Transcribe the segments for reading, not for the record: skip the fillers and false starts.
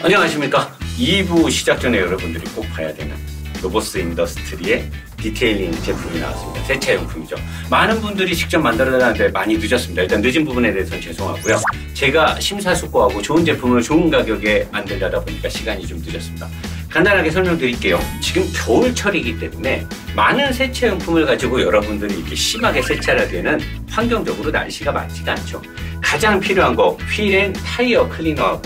안녕하십니까. 2부 시작 전에 여러분들이 꼭 봐야 되는 로보스 인더스트리의 디테일링 제품이 나왔습니다. 세차용품이죠. 많은 분들이 직접 만들어내는데 많이 늦었습니다. 일단 늦은 부분에 대해서는 죄송하고요. 제가 심사숙고하고 좋은 제품을 좋은 가격에 만들려다 보니까 시간이 좀 늦었습니다. 간단하게 설명드릴게요. 지금 겨울철이기 때문에 많은 세차용품을 가지고 여러분들이 이렇게 심하게 세차를 하기에는 환경적으로 날씨가 맞지가 않죠. 가장 필요한 거 휠 앤 타이어 클리너하고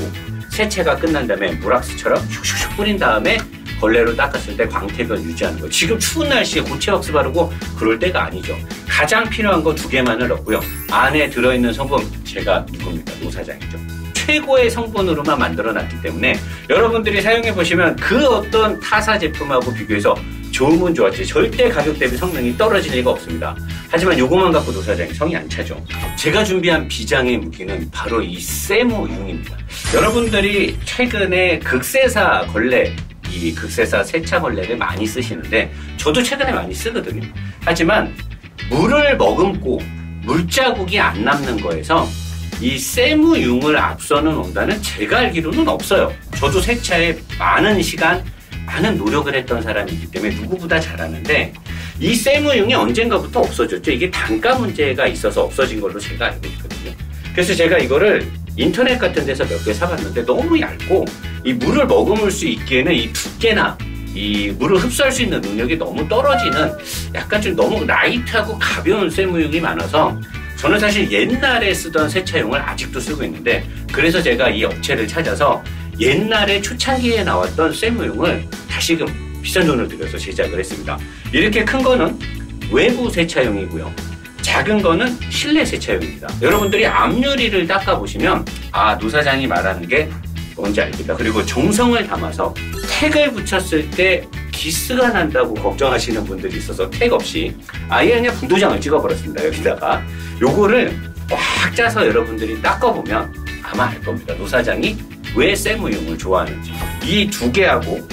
세차가 끝난 다음에 물왁스처럼 슉슉슉 뿌린 다음에 걸레로 닦았을 때 광택을 유지하는 거예요. 지금 추운 날씨에 고체 왁스 바르고 그럴 때가 아니죠. 가장 필요한 거 2개만을 넣고요. 안에 들어있는 성분 제가 누굽니까? 노사장이죠. 최고의 성분으로만 만들어놨기 때문에 여러분들이 사용해보시면 그 어떤 타사 제품하고 비교해서 좋으면 좋았지 절대 가격 대비 성능이 떨어질 리가 없습니다. 하지만 요거만 갖고 노사장이 성이 안 차죠. 제가 준비한 비장의 무기는 바로 이 세무융입니다. 여러분들이 최근에 극세사 걸레, 이 극세사 세차 걸레를 많이 쓰시는데 저도 최근에 많이 쓰거든요. 하지만 물을 머금고 물자국이 안 남는 거에서 이 세무융을 앞서는 원단은 제가 알기로는 없어요. 저도 세차에 많은 시간, 많은 노력을 했던 사람이기 때문에 누구보다 잘 아는데 이 세무융이 언젠가부터 없어졌죠. 이게 단가 문제가 있어서 없어진 걸로 제가 알고 있거든요. 그래서 제가 이거를 인터넷 같은 데서 몇 개 사봤는데 너무 얇고 이 물을 머금을 수 있기에는 이 두께나 이 물을 흡수할 수 있는 능력이 너무 떨어지는 약간 좀 너무 라이트하고 가벼운 세무융이 많아서 저는 사실 옛날에 쓰던 세차용을 아직도 쓰고 있는데 그래서 제가 이 업체를 찾아서 옛날에 초창기에 나왔던 세무용을 다시금 비싼 돈을 들여서 제작을 했습니다. 이렇게 큰 거는 외부 세차용이고요. 작은 거는 실내 세차용입니다. 여러분들이 앞유리를 닦아보시면 아, 노사장이 말하는 게 뭔지 알겠다. 그리고 정성을 담아서 택을 붙였을 때 기스가 난다고 걱정하시는 분들이 있어서 택 없이 아예 그냥 분도장을 찍어버렸습니다. 여기다가 요거를 꽉 짜서 여러분들이 닦아보면 아마 알 겁니다. 노사장이 왜 세무용을 좋아하는지. 이 2개하고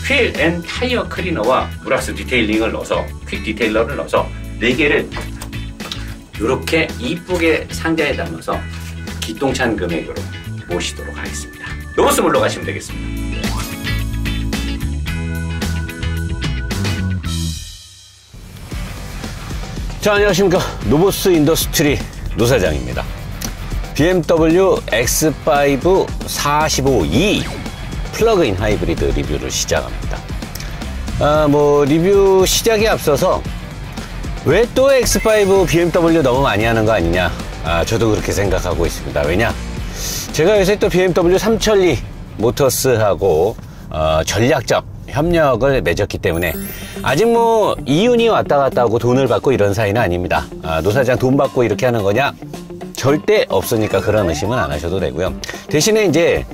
휠 앤 타이어 클리너와 물왁스 디테일링을 넣어서 퀵 디테일러를 넣어서 4개를 이렇게 이쁘게 상자에 담아서 기똥찬 금액으로 모시도록 하겠습니다. 로보스 몰러 가시면 되겠습니다. 자, 안녕하십니까. 로보스 인더스트리 노사장입니다. BMW X5 45E 플러그인 하이브리드 리뷰를 시작합니다. 리뷰 시작에 앞서서 왜 또 X5 BMW 너무 많이 하는 거 아니냐? 저도 그렇게 생각하고 있습니다. 왜냐? 제가 요새 또 BMW 3천리 모터스하고 전략적 협력을 맺었기 때문에 아직 이윤이 왔다 갔다 하고 돈을 받고 이런 사이는 아닙니다. 노사장 돈 받고 이렇게 하는 거냐? 절대 없으니까 그런 의심은 안 하셔도 되고요. 대신에 이제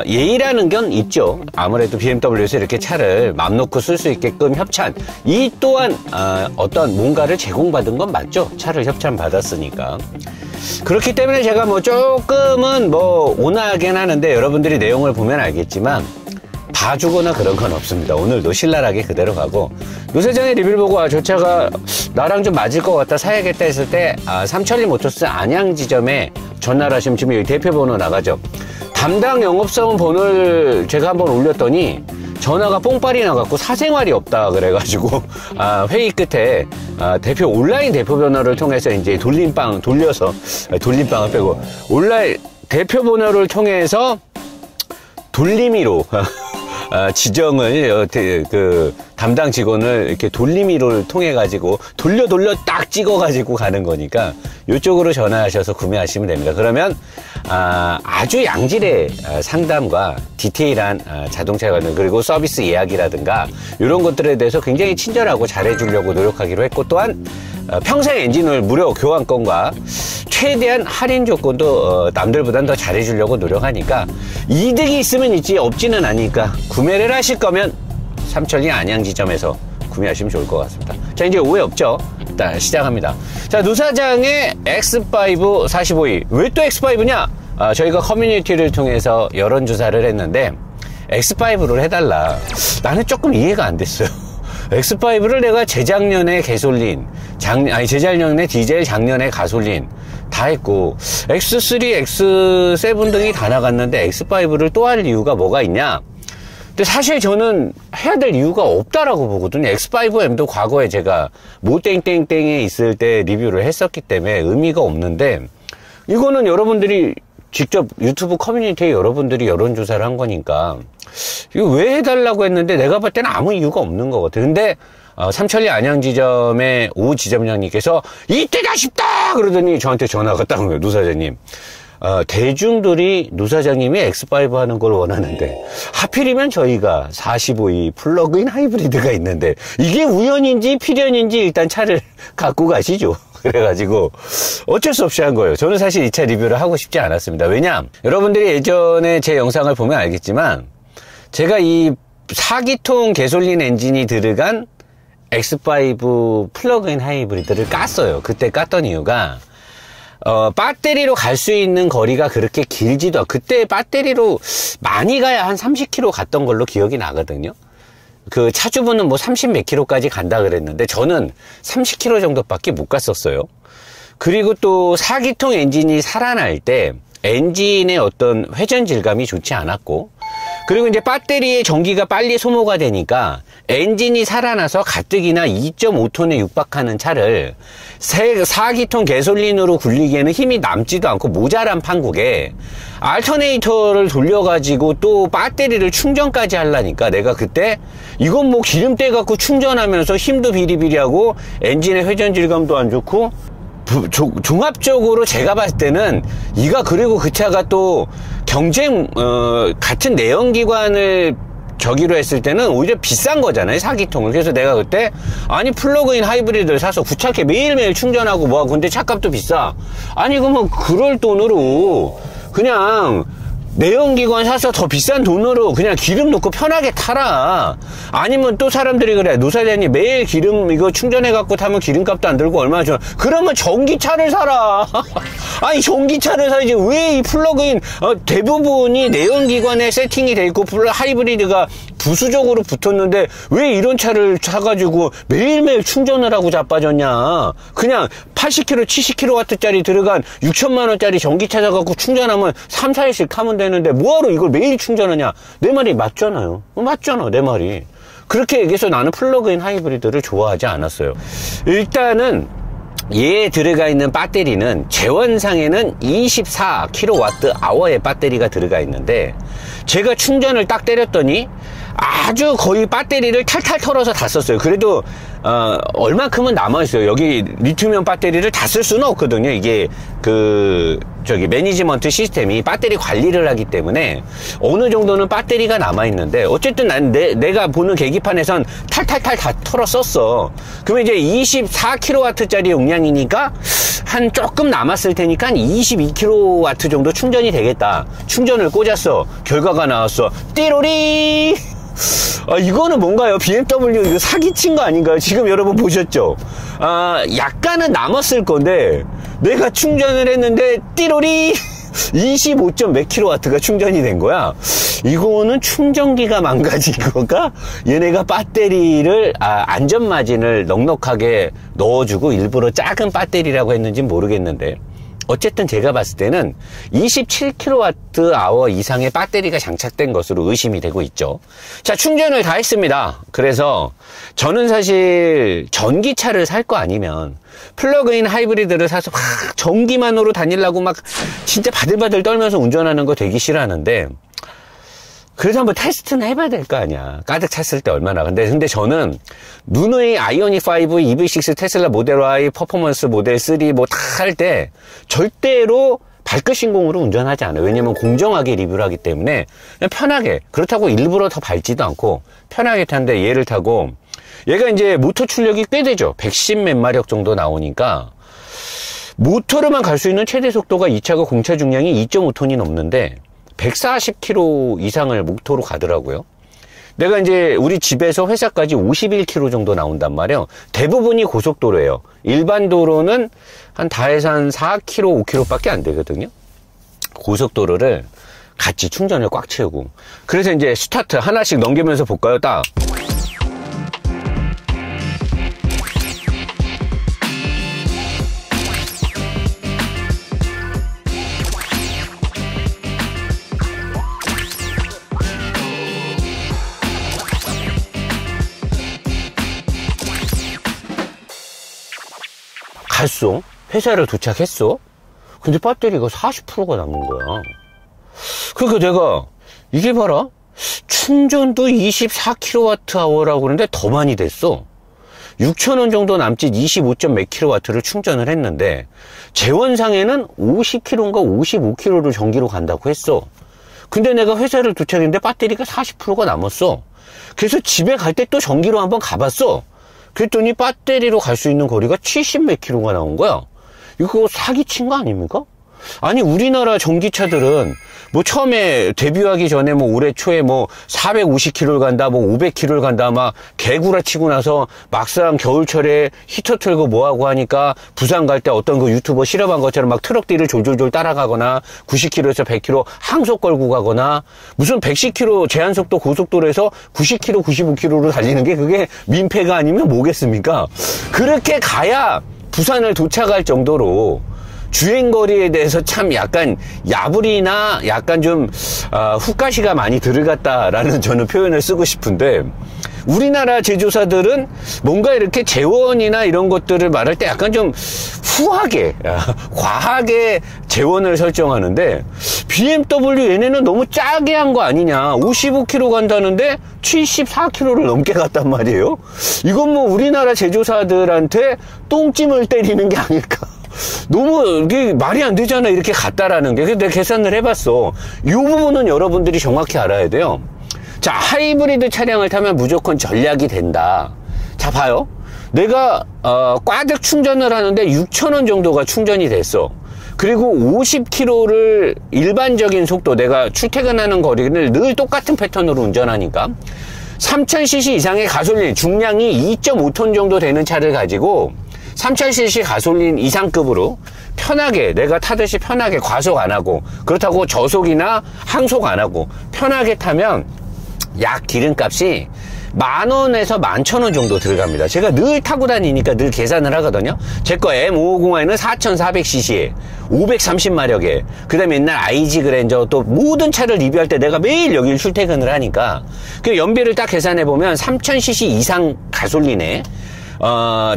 예의라는 건 있죠. 아무래도 BMW에서 이렇게 차를 맘 놓고 쓸 수 있게끔 협찬, 이 또한 어떤 뭔가를 제공받은 건 맞죠. 차를 협찬 받았으니까. 그렇기 때문에 제가 조금은 온화하긴 하는데 여러분들이 내용을 보면 알겠지만 봐주거나 그런 건 없습니다. 오늘도 신랄하게 그대로 가고 노사장의 리뷰를 보고 저 차가 나랑 좀 맞을 것 같다 사야겠다 했을 때 삼천리 모터스 안양 지점에 전화하시면 지금 여기 대표번호 나가죠. 담당 영업사원 번호를 제가 한번 올렸더니 전화가 뽕빨이 나갖고 사생활이 없다 그래가지고 회의 끝에 온라인 대표 번호를 통해서 이제 돌림빵을 빼고 온라인 대표 번호를 통해서 돌림이로 지정을 담당 직원을 이렇게 돌림이를 통해 가지고 돌려 딱 찍어 가지고 가는 거니까 이쪽으로 전화하셔서 구매하시면 됩니다. 그러면 아주 양질의 상담과 디테일한 자동차 관련 그리고 서비스 예약이라든가 이런 것들에 대해서 굉장히 친절하고 잘해주려고 노력하기로 했고 또한 평생 엔진오일 무료 교환권과 최대한 할인 조건도 남들보단 더 잘해주려고 노력하니까 이득이 있으면 있지 없지는 않으니까 구매를 하실 거면 삼천리 안양 지점에서 구매하시면 좋을 것 같습니다. 자, 이제 오해 없죠? 일단 시작합니다. 자, 노사장의 X5 45E. 왜 또 X5냐? 저희가 커뮤니티를 통해서 여론조사를 했는데 X5를 해달라. 나는 조금 이해가 안 됐어요. X5를 내가 재작년에 개솔린, 재작년에 디젤, 작년에 가솔린, 다 했고 X3, X7 등이 다 나갔는데 X5를 또 할 이유가 뭐가 있냐? 근데 사실 저는 해야 될 이유가 없다라고 보거든요. X5M도 과거에 제가 모땡땡땡에 있을 때 리뷰를 했었기 때문에 의미가 없는데, 이거는 여러분들이 직접 유튜브 커뮤니티에 여러분들이 여론조사를 한 거니까 이거 왜 해달라고 했는데 내가 볼 때는 아무 이유가 없는 것 같아요. 근데 삼천리 안양지점의 오 지점장님께서 이때다 싶다 그러더니 저한테 전화가 딱 온 거예요. 노사장님, 대중들이 노사장님이 X5 하는 걸 원하는데 하필이면 저희가 45E 플러그인 하이브리드가 있는데 이게 우연인지 필연인지 일단 차를 갖고 가시죠. 그래가지고 어쩔 수 없이 한 거예요. 저는 사실 이 차 리뷰를 하고 싶지 않았습니다. 왜냐, 여러분들이 예전에 제 영상을 보면 알겠지만 제가 이 4기통 개솔린 엔진이 들어간 X5 플러그인 하이브리드를 깠어요. 그때 깠던 이유가 배터리로 갈 수 있는 거리가 그렇게 길지도 않고, 그때 배터리로 많이 가야 한 30km 갔던 걸로 기억이 나거든요. 그 차주분은 뭐 30 몇 킬로까지 간다 그랬는데 저는 30km 정도밖에 못 갔었어요. 그리고 또 4기통 엔진이 살아날 때 엔진의 어떤 회전 질감이 좋지 않았고, 그리고 이제 배터리의 전기가 빨리 소모가 되니까 엔진이 살아나서 가뜩이나 2.5톤에 육박하는 차를 4기통 개솔린으로 굴리기에는 힘이 남지도 않고 모자란 판국에 알터네이터를 돌려가지고 또 배터리를 충전까지 하려니까 내가 그때 이건 뭐 기름때 갖고 충전하면서 힘도 비리비리하고 엔진의 회전 질감도 안 좋고 종합적으로 제가 봤을 때는 그리고 그 차가 또 경쟁 같은 내연기관을 저기로 했을 때는 오히려 비싼 거잖아요, 4기통을. 그래서 내가 그때 아니 플러그인 하이브리드를 사서 구차게 매일매일 충전하고 뭐하고, 근데 차값도 비싸. 아니 그러면 그럴 돈으로 그냥 내연기관 사서 더 비싼 돈으로 그냥 기름 넣고 편하게 타라. 아니면 또 사람들이 그래, 노사장님 매일 기름 이거 충전해갖고 타면 기름값도 안 들고 얼마나 좋아. 그러면 전기차를 사라. 아니 전기차를 사야지. 왜 이 플러그인 대부분이 내연기관에 세팅이 돼 있고 하이브리드가 부수적으로 붙었는데 왜 이런 차를 사가지고 매일매일 충전을 하고 자빠졌냐. 그냥 80kW, 70kW짜리 들어간 6천만원짜리 전기차 사갖고 충전하면 3, 4일씩 타면 되는데 뭐하러 이걸 매일 충전하냐. 내 말이 맞잖아요. 맞잖아, 내 말이. 그렇게 얘기해서 나는 플러그인 하이브리드를 좋아하지 않았어요. 일단은 얘에 들어가 있는 배터리는 재원상에는 24kWh의 배터리가 들어가 있는데 제가 충전을 딱 때렸더니 아주 거의 배터리를 탈탈 털어서 다 썼어요. 그래도 얼만큼은 남아있어요. 여기 리튬이온 배터리를 다 쓸 수는 없거든요. 이게 매니지먼트 시스템이 배터리 관리를 하기 때문에 어느 정도는 배터리가 남아있는데, 어쨌든 내가 보는 계기판에선 탈탈탈 다 털어 썼어. 그러면 이제 24kW짜리 용량이니까 한 조금 남았을 테니까 한 22kW 정도 충전이 되겠다. 충전을 꽂았어. 결과가 나왔어. 띠로리! 이거는 뭔가요? BMW 이거 사기친 거 아닌가요? 지금 여러분 보셨죠? 약간은 남았을 건데 내가 충전을 했는데 띠로리 25점 몇 킬로와트가 충전이 된 거야. 이거는 충전기가 망가진 거가 얘네가 배터리를 안전마진을 넉넉하게 넣어주고 일부러 작은 배터리라고 했는지 모르겠는데, 어쨌든 제가 봤을 때는 27kWh 이상의 배터리가 장착된 것으로 의심이 되고 있죠. 자, 충전을 다 했습니다. 그래서 저는 사실 전기차를 살 거 아니면 플러그인 하이브리드를 사서 막 전기만으로 다니려고 막 진짜 바들바들 떨면서 운전하는 거 되게 싫어하는데, 그래도 한번 테스트는 해봐야 될 거 아니야. 가득 찼을 때 얼마나. 근데 저는 누누이 아이오닉 5, EV6, 테슬라 모델 Y, 퍼포먼스 모델 3 뭐 다 할 때 절대로 발끝 신공으로 운전하지 않아요. 왜냐면 공정하게 리뷰를 하기 때문에 그냥 편하게, 그렇다고 일부러 더 밟지도 않고 편하게 타는데, 얘를 타고 얘가 이제 모터 출력이 꽤 되죠. 110 몇 마력 정도 나오니까 모터로만 갈 수 있는 최대 속도가 이 차가 공차 중량이 2.5톤이 넘는데 140km 이상을 목토로 가더라고요. 내가 이제 우리 집에서 회사까지 51km 정도 나온단 말이에요. 대부분이 고속도로예요. 일반 도로는 다 해서 한 4km, 5km밖에 안 되거든요. 고속도로를 같이 충전을 꽉 채우고. 그래서 이제 스타트 하나씩 넘기면서 볼까요? 딱. 갔어. 회사를 도착했어. 근데 배터리가 40%가 남은 거야. 그러니까 내가 이게 봐라. 충전도 24kWh라고 그러는데 더 많이 됐어. 6,000원 정도 남짓 25점 몇 kW를 충전을 했는데 재원상에는 50kW인가 55kW를 전기로 간다고 했어. 근데 내가 회사를 도착했는데 배터리가 40%가 남았어. 그래서 집에 갈 때 또 전기로 한번 가봤어. 그랬더니 배터리로 갈 수 있는 거리가 70 몇 km가 나온 거야. 이거 사기친 거 아닙니까? 아니 우리나라 전기차들은 뭐 처음에 데뷔하기 전에 뭐 올해 초에 뭐 450km를 간다 뭐 500km를 간다 막 개구라치고 나서 막상 겨울철에 히터 틀고 뭐하고 하니까 부산 갈 때 어떤 그 유튜버 실험한 것처럼 막 트럭 뒤를 졸졸졸 따라가거나 90km에서 100km 항속 걸고 가거나 무슨 110km 제한속도 고속도로에서 90km 95km로 달리는 게 그게 민폐가 아니면 뭐겠습니까? 그렇게 가야 부산을 도착할 정도로 주행거리에 대해서 참 약간 야불이나 약간 좀 후가시가 많이 들어갔다라는 저는 표현을 쓰고 싶은데 우리나라 제조사들은 뭔가 이렇게 재원이나 이런 것들을 말할 때 약간 좀 후하게 과하게 재원을 설정하는데 BMW 얘네는 너무 짜게 한 거 아니냐. 55km 간다는데 74km를 넘게 갔단 말이에요. 이건 뭐 우리나라 제조사들한테 똥찜을 때리는 게 아닐까. 너무 이게 말이 안 되잖아 이렇게 갔다라는 게. 그래서 내가 계산을 해봤어. 이 부분은 여러분들이 정확히 알아야 돼요. 자, 하이브리드 차량을 타면 무조건 전략이 된다. 자, 봐요. 내가 꽈득 충전을 하는데 6,000원 정도가 충전이 됐어. 그리고 50km를 일반적인 속도, 내가 출퇴근하는 거리를 늘 똑같은 패턴으로 운전하니까 3000cc 이상의 가솔린 중량이 2.5톤 정도 되는 차를 가지고 3000cc 가솔린 이상급으로 편하게 내가 타듯이 편하게 과속 안 하고 그렇다고 저속이나 항속 안 하고 편하게 타면 약 기름값이 10,000원에서 11,000원 정도 들어갑니다. 제가 늘 타고 다니니까 늘 계산을 하거든요. 제 거 M550i는 4400cc 530마력에 그 다음에 옛날 IG 그랜저 또 모든 차를 리뷰할 때 내가 매일 여길 출퇴근을 하니까 그 연비를 딱 계산해보면 3000cc 이상 가솔린에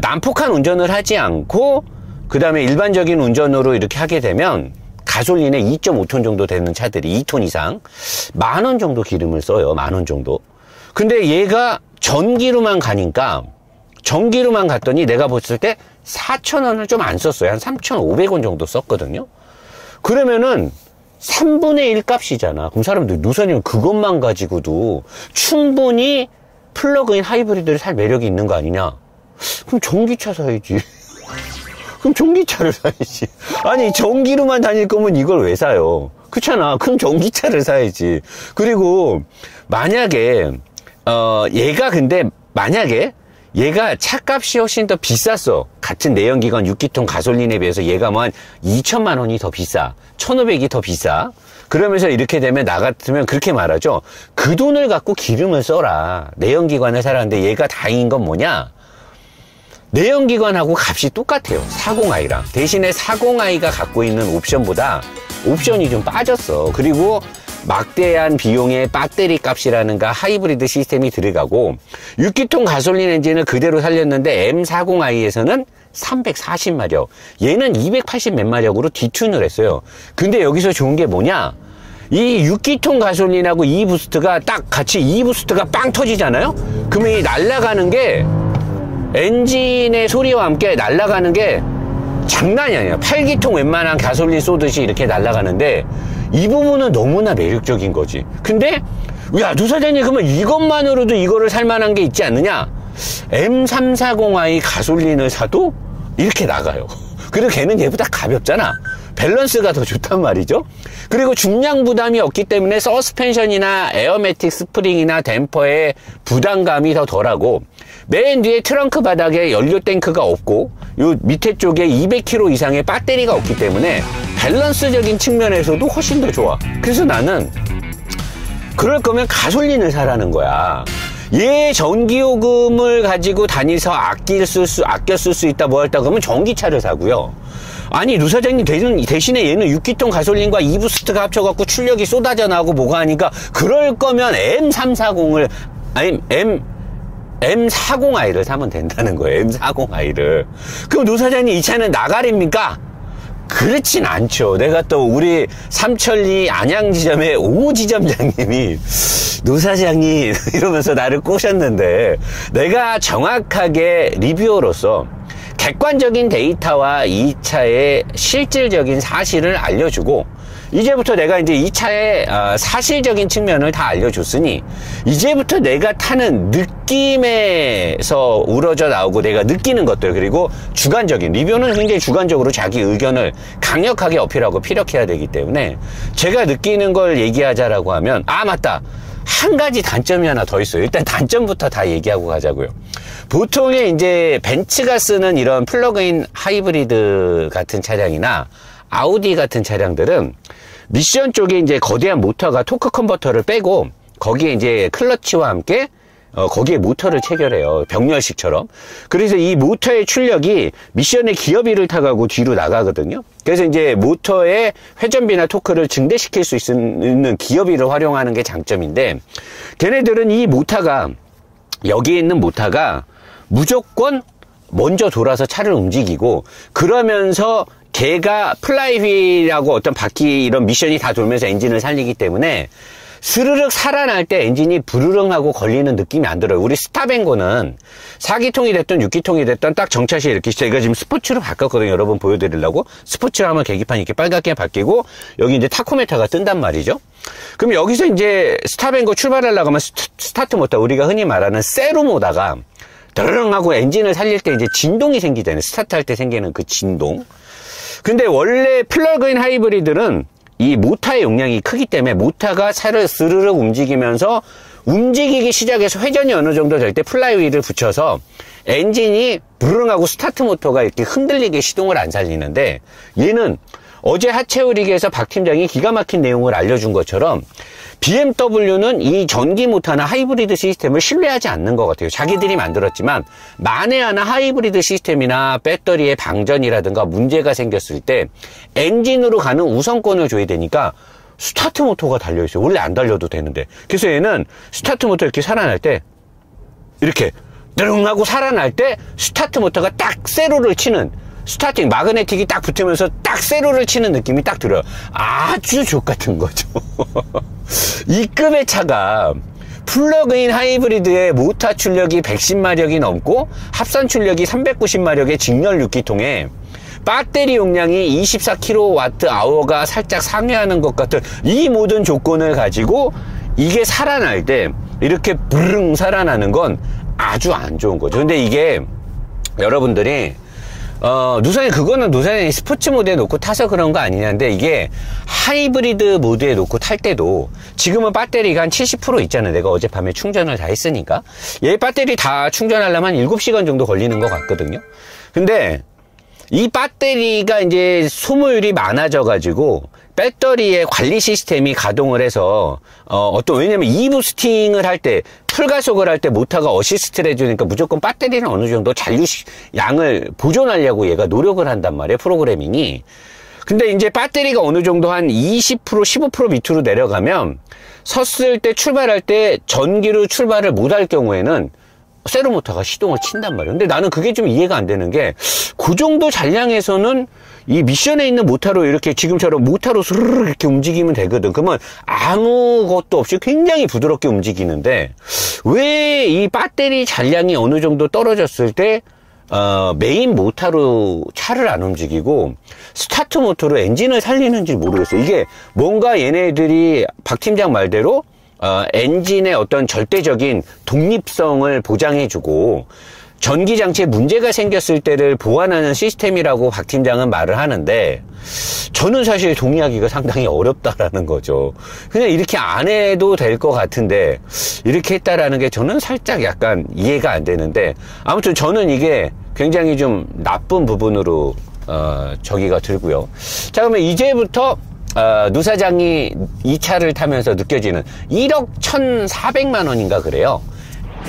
난폭한 운전을 하지 않고 그 다음에 일반적인 운전으로 이렇게 하게 되면 가솔린에 2.5톤 정도 되는 차들이 2톤 이상 10,000원 정도 기름을 써요. 10,000원 정도. 근데 얘가 전기로만 가니까 전기로만 갔더니 내가 봤을 때 4,000원을 좀 안 썼어요. 한 3,500원 정도 썼거든요. 그러면은 3분의 1 값이잖아. 그럼 사람들 누사님 그것만 가지고도 충분히 플러그인 하이브리드를 살 매력이 있는 거 아니냐. 그럼 전기차 사야지. 그럼 전기차를 사야지. 아니 전기로만 다닐 거면 이걸 왜 사요? 그렇잖아. 그럼 전기차를 사야지. 그리고 만약에 얘가 근데 만약에 얘가 차값이 훨씬 더 비쌌어. 같은 내연기관 6기통 가솔린에 비해서 얘가 뭐 한 2천만 원이 더 비싸. 1,500이 더 비싸. 그러면서 이렇게 되면 나 같으면 그렇게 말하죠. 그 돈을 갖고 기름을 써라. 내연기관을 사라는데 얘가 다행인 건 뭐냐? 내연기관하고 값이 똑같아요. 40i랑. 대신에 40i가 갖고 있는 옵션보다 옵션이 좀 빠졌어. 그리고 막대한 비용의 배터리 값이라는가 하이브리드 시스템이 들어가고 6기통 가솔린 엔진을 그대로 살렸는데 M40i에서는 340마력 얘는 280 몇 마력으로 디튠을 했어요. 근데 여기서 좋은 게 뭐냐, 이 6기통 가솔린하고 E부스트가 딱 같이 E부스트가 빵 터지잖아요. 그러면 이 날아가는 게 엔진의 소리와 함께 날아가는 게 장난이 아니야. 8기통 웬만한 가솔린 쏘듯이 이렇게 날아가는데 이 부분은 너무나 매력적인 거지. 근데 야, 누사장님 그러면 이것만으로도 이거를 살만한 게 있지 않느냐? M340i 가솔린을 사도 이렇게 나가요. 그리고 걔는 얘보다 가볍잖아. 밸런스가 더 좋단 말이죠. 그리고 중량 부담이 없기 때문에 서스펜션이나 에어매틱 스프링이나 댐퍼의 부담감이 더 덜하고 맨 뒤에 트렁크 바닥에 연료 탱크가 없고 요 밑에 쪽에 200kg 이상의 배터리가 없기 때문에 밸런스적인 측면에서도 훨씬 더 좋아. 그래서 나는 그럴 거면 가솔린을 사라는 거야. 얘 전기요금을 가지고 다니서 아껴 쓸 수 있다 뭐 할다 그러면 전기차를 사고요. 아니 누사장님 대신에 얘는 6기통 가솔린과 E부스트가 합쳐갖고 출력이 쏟아져 나오고 뭐가 하니까 그럴 거면 M340을 아니 M40i를 사면 된다는 거예요. M40i를. 그럼 노 사장님 이 차는 나가리입니까? 그렇진 않죠. 내가 또 우리 삼천리 안양지점의 오 지점장님이 노 사장님 이러면서 나를 꼬셨는데, 내가 정확하게 리뷰어로서 객관적인 데이터와 이 차의 실질적인 사실을 알려주고, 이제부터 내가 이제 이 차의 사실적인 측면을 다 알려줬으니, 이제부터 내가 타는 느낌에서 우러져 나오고 내가 느끼는 것들, 그리고 주관적인, 리뷰는 굉장히 주관적으로 자기 의견을 강력하게 어필하고 피력해야 되기 때문에, 제가 느끼는 걸 얘기하자라고 하면, 맞다, 한 가지 단점이 하나 더 있어요. 일단 단점부터 다 얘기하고 가자고요. 보통의 이제 벤츠가 쓰는 이런 플러그인 하이브리드 같은 차량이나 아우디 같은 차량들은 미션 쪽에 이제 거대한 모터가 토크 컨버터를 빼고, 거기에 이제 클러치와 함께 거기에 모터를 체결해요. 병렬식처럼. 그래서 이 모터의 출력이 미션의 기어비를 타가고 뒤로 나가거든요. 그래서 이제 모터의 회전비나 토크를 증대시킬 수 있는 기어비를 활용하는 게 장점인데, 걔네들은 이 모터가, 여기에 있는 모터가 무조건 먼저 돌아서 차를 움직이고, 그러면서 걔가 플라이휠하고 어떤 바퀴 이런 미션이 다 돌면서 엔진을 살리기 때문에 스르륵 살아날 때 엔진이 부르릉하고 걸리는 느낌이 안 들어요. 우리 스타뱅고는 4기통이 됐든 6기통이 됐든 딱 정차시 이렇게, 제가 지금 스포츠로 바꿨거든요. 여러분 보여드리려고. 스포츠로 하면 계기판이 이렇게 빨갛게 바뀌고, 여기 이제 타코메터가 뜬단 말이죠. 그럼 여기서 이제 스타뱅고 출발하려고 하면 스타트 모터, 우리가 흔히 말하는 세로모다가 드르릉 하고 엔진을 살릴 때 이제 진동이 생기잖아요. 스타트할 때 생기는 그 진동. 근데 원래 플러그인 하이브리드는 이 모터의 용량이 크기 때문에 모터가 차를 스르륵 움직이면서 움직이기 시작해서 회전이 어느 정도 될 때 플라이휠을 붙여서 엔진이 부릉하고 스타트 모터가 이렇게 흔들리게 시동을 안 살리는데, 얘는 어제 하체우리기에서 박 팀장이 기가 막힌 내용을 알려준 것처럼 BMW는 이 전기 모터나 하이브리드 시스템을 신뢰하지 않는 것 같아요. 자기들이 만들었지만 만에 하나 하이브리드 시스템이나 배터리의 방전이라든가 문제가 생겼을 때 엔진으로 가는 우선권을 줘야 되니까 스타트 모터가 달려있어요. 원래 안 달려도 되는데. 그래서 얘는 스타트 모터 이렇게 살아날 때 이렇게 드릉 하고 살아날 때 스타트 모터가 딱 세로를 치는, 스타팅 마그네틱이 딱 붙으면서 딱 세로를 치는 느낌이 딱 들어요. 아주 족같은 거죠. 이 급의 차가 플러그인 하이브리드의 모터 출력이 110마력이 넘고 합산 출력이 390마력의 직렬 6기통에 배터리 용량이 24kWh가 살짝 상회하는 것 같은 이 모든 조건을 가지고 이게 살아날 때 이렇게 부릉 살아나는 건 아주 안 좋은 거죠. 근데 이게 여러분들이 노사님, 그거는 노사님이 스포츠 모드에 놓고 타서 그런 거 아니냐는데, 이게 하이브리드 모드에 놓고 탈 때도 지금은 배터리가 한 70% 있잖아요. 내가 어젯밤에 충전을 다 했으니까. 얘 배터리 다 충전하려면 7시간 정도 걸리는 것 같거든요. 근데 이 배터리가 이제 소모율이 많아져가지고 배터리의 관리 시스템이 가동을 해서 왜냐면 E부스팅을 할 때, 풀가속을 할 때 모터가 어시스트를 해주니까 무조건 배터리는 어느 정도 잔류 양을 보존하려고 얘가 노력을 한단 말이에요, 프로그래밍이. 근데 이제 배터리가 어느 정도 한 20%, 15% 밑으로 내려가면 섰을 때, 출발할 때 전기로 출발을 못할 경우에는 세로모터가 시동을 친단 말이에요. 근데 나는 그게 좀 이해가 안 되는 게, 그 정도 잔량에서는 이 미션에 있는 모터로 이렇게 지금처럼 모터로 스르르 이렇게 움직이면 되거든. 그러면 아무것도 없이 굉장히 부드럽게 움직이는데, 왜 이 배터리 잔량이 어느 정도 떨어졌을 때 메인 모터로 차를 안 움직이고 스타트 모터로 엔진을 살리는지 모르겠어요. 이게 뭔가 얘네들이 박 팀장 말대로 엔진의 어떤 절대적인 독립성을 보장해주고 전기장치에 문제가 생겼을 때를 보완하는 시스템이라고 박 팀장은 말을 하는데, 저는 사실 동의하기가 상당히 어렵다라는 거죠. 그냥 이렇게 안 해도 될 것 같은데 이렇게 했다라는 게 저는 살짝 약간 이해가 안 되는데, 아무튼 저는 이게 굉장히 좀 나쁜 부분으로 저기가 들고요. 자, 그러면 이제부터 노 사장이 이 차를 타면서 느껴지는 1억 1,400만 원인가 그래요.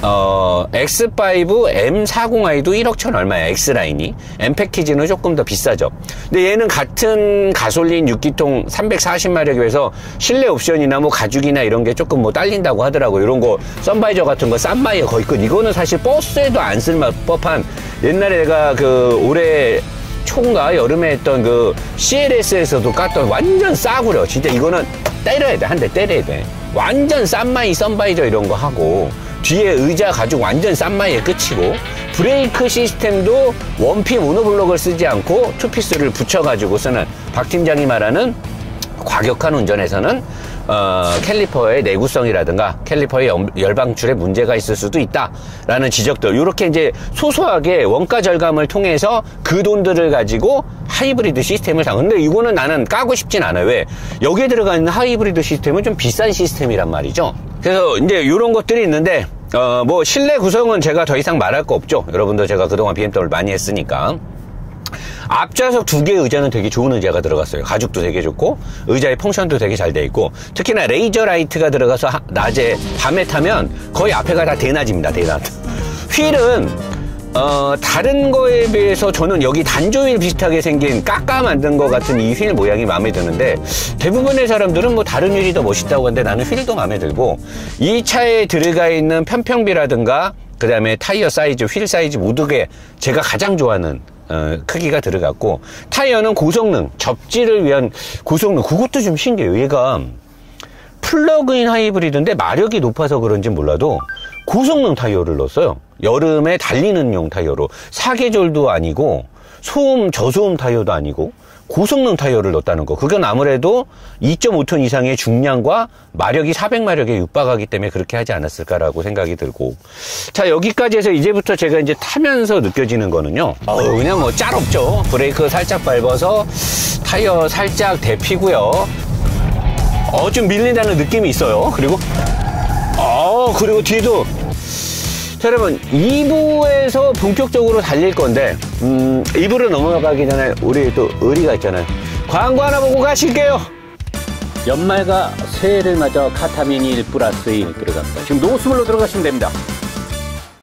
X5 M40i도 1억 천 얼마야, X라인이. M 패키지는 조금 더 비싸죠. 근데 얘는 같은 가솔린 6기통 340마력에 비해서 실내 옵션이나 뭐 가죽이나 이런 게 조금 뭐 딸린다고 하더라고요. 이런 거, 선바이저 같은 거, 싼마이어 거의 끝. 이거는 사실 버스에도 안 쓸 법한, 옛날에 내가 올해 초인가 여름에 했던 CLS에서도 깠던 완전 싸구려. 진짜 이거는 때려야 돼. 한 대 때려야 돼. 완전 싼마이 선바이저 이런 거 하고, 뒤에 의자 가죽 완전 싼마이에 끝이고, 브레이크 시스템도 원피 모노블록을 쓰지 않고 투피스를 붙여가지고 쓰는, 박 팀장이 말하는 과격한 운전에서는 캘리퍼의 내구성이라든가 캘리퍼의 열방출에 문제가 있을 수도 있다라는 지적들, 이렇게 이제 소소하게 원가 절감을 통해서 그 돈들을 가지고 하이브리드 시스템을 사. 근데 이거는 나는 까고 싶진 않아요. 왜? 여기에 들어가 있는 하이브리드 시스템은 좀 비싼 시스템이란 말이죠. 그래서 이제 이런 것들이 있는데, 뭐 실내 구성은 제가 더 이상 말할 거 없죠. 여러분도 제가 그동안 BMW 많이 했으니까. 앞좌석 2개의 의자는 되게 좋은 의자가 들어갔어요. 가죽도 되게 좋고, 의자의 펑션도 되게 잘 돼 있고, 특히나 레이저 라이트가 들어가서 낮에, 밤에 타면 거의 앞에가 다 대낮입니다. 대낮. 휠은 다른 거에 비해서 저는 여기 단조일 비슷하게 생긴 깎아 만든 것 같은 이 휠 모양이 마음에 드는데, 대부분의 사람들은 뭐 다른 휠이 더 멋있다고 하는데 나는 휠도 마음에 들고, 이 차에 들어가 있는 편평비라든가 그 다음에 타이어 사이즈, 휠 사이즈 모두게 제가 가장 좋아하는 크기가 들어갔고, 타이어는 고성능, 접지를 위한 고성능, 그것도 좀 신기해요. 얘가 플러그인 하이브리드인데 마력이 높아서 그런지 몰라도 고성능 타이어를 넣었어요. 여름에 달리는 용 타이어로. 사계절도 아니고 소음, 저소음 타이어도 아니고 고성능 타이어를 넣었다는 거. 그건 아무래도 2.5톤 이상의 중량과 마력이 400마력에 육박하기 때문에 그렇게 하지 않았을까라고 생각이 들고. 자, 여기까지 해서 이제부터 제가 이제 타면서 느껴지는 거는요, 그냥 뭐 짤없죠. 브레이크 살짝 밟아서 타이어 살짝 데피고요. 좀 밀린다는 느낌이 있어요. 그리고 뒤에도, 자, 여러분, 2부에서 본격적으로 달릴 건데, 2부로 넘어가기 전에 우리 또 의리가 있잖아요. 광고 하나 보고 가실게요. 연말과 새해를 맞아 카타미니 1+1 들어갑니다. 지금 노스몰로 들어가시면 됩니다.